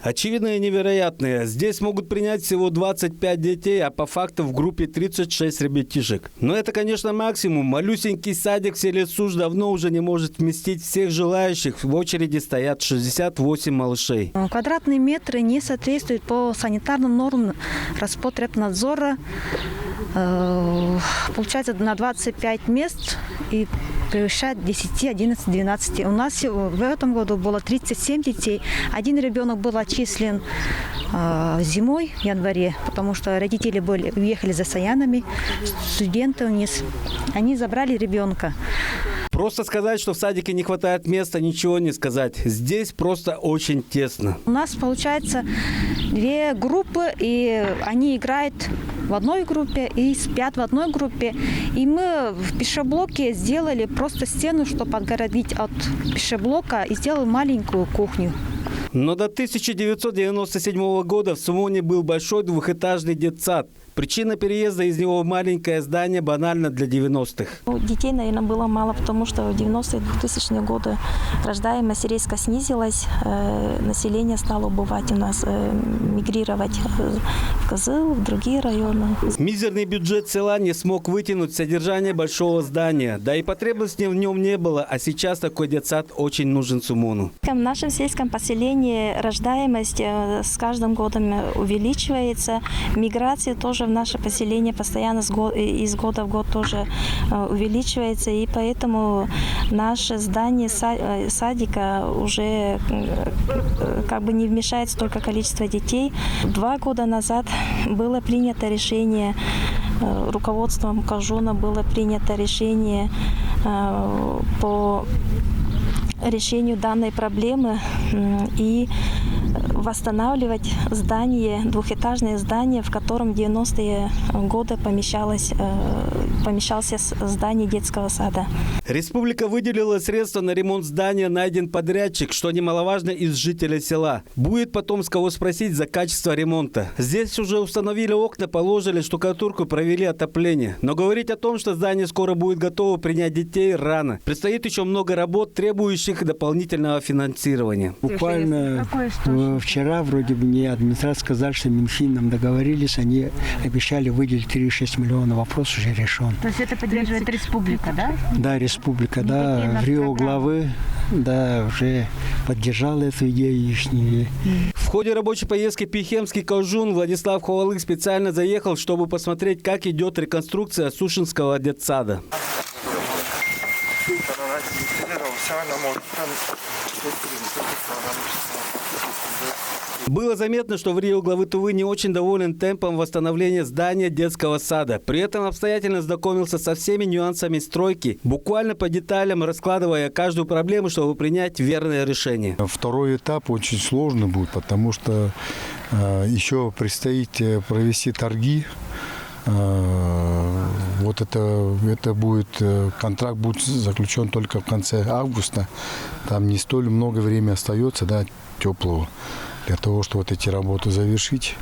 Очевидно и невероятное. Здесь могут принять всего 25 детей, а по факту в группе 36 ребятишек. Но это, конечно, максимум. Малюсенький садик в селе Суш давно уже не может вместить всех желающих. В очереди стоят 68 малышей. Квадратные метры не соответствуют по санитарным нормам Роспотребнадзора. Получается на 25 мест и превышает 10, 11, 12. У нас в этом году было 37 детей. Один ребенок был отчислен зимой, в январе, потому что родители уехали за Саянами, студенты вниз. Они забрали ребенка. Просто сказать, что в садике не хватает места, ничего не сказать. Здесь просто очень тесно. У нас получается 2 группы, и они играют в одной группе и спят в одной группе. И мы в пищеблоке сделали просто стену, чтобы отгородить от пищеблока, и сделали маленькую кухню. Но до 1997 года в Сумоне был большой двухэтажный детсад. Причина переезда из него в маленькое здание банально для 90-х. Детей, наверное, было мало, потому что в 90-е, 2000-е годы рождаемость резко снизилась, население стало убывать у нас, мигрировать в Кызыл, в другие районы. Мизерный бюджет села не смог вытянуть содержание большого здания, да и потребности в нем не было, а сейчас такой детсад очень нужен Сумону. В нашем сельском поселении рождаемость с каждым годом увеличивается, миграция тоже в наше поселение постоянно из года в год тоже увеличивается, и поэтому наше здание садика уже как бы не вмещает столько количества детей. 2 года назад было принято решение, руководством Кажуна было принято решение по решению данной проблемы и восстанавливать здание, двухэтажное здание, в котором в 90-е годы помещался здание детского сада. Республика выделила средства на ремонт здания, найден подрядчик, что немаловажно, из жителей села. Будет потом с кого спросить за качество ремонта. Здесь уже установили окна, положили штукатурку, провели отопление. Но говорить о том, что здание скоро будет готово принять детей, рано. Предстоит еще много работ, требующих дополнительного финансирования. Буквально вчера вроде бы мне администрация сказала, что Минфином договорились, они обещали выделить 3,6 миллиона. Вопрос уже решен. То есть это поддерживает республика, да? Да, республика, да. Рио главы, да, уже поддержала эту идею ихнюю. В ходе рабочей поездки Пихемский Кажун Владислав Ховалык специально заехал, чтобы посмотреть, как идет реконструкция Сушинского детсада. Было заметно, что в Рио главы Тувы не очень доволен темпом восстановления здания детского сада. При этом обстоятельно знакомился со всеми нюансами стройки, буквально по деталям раскладывая каждую проблему, чтобы принять верное решение. Второй этап очень сложный будет, потому что еще предстоит провести торги. Вот это будет, контракт будет заключен только в конце августа. Там не столь много времени остается, да, теплого, для того, чтобы вот эти работы завершить.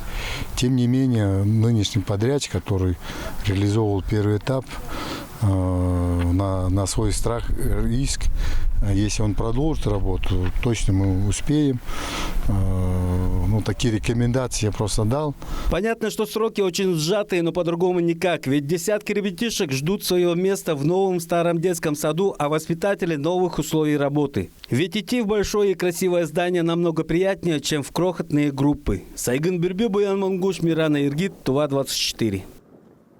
Тем не менее, нынешний подрядчик, который реализовывал первый этап, на свой страх и риск, если он продолжит работу, точно мы успеем. Такие рекомендации я просто дал. Понятно, что сроки очень сжатые, но по-другому никак. Ведь десятки ребятишек ждут своего места в новом старом детском саду, а воспитатели новых условий работы. Ведь идти в большое и красивое здание намного приятнее, чем в крохотные группы. Сайгын Бирбю, Баян Мангуш, Мирана Иргит, Тува 24.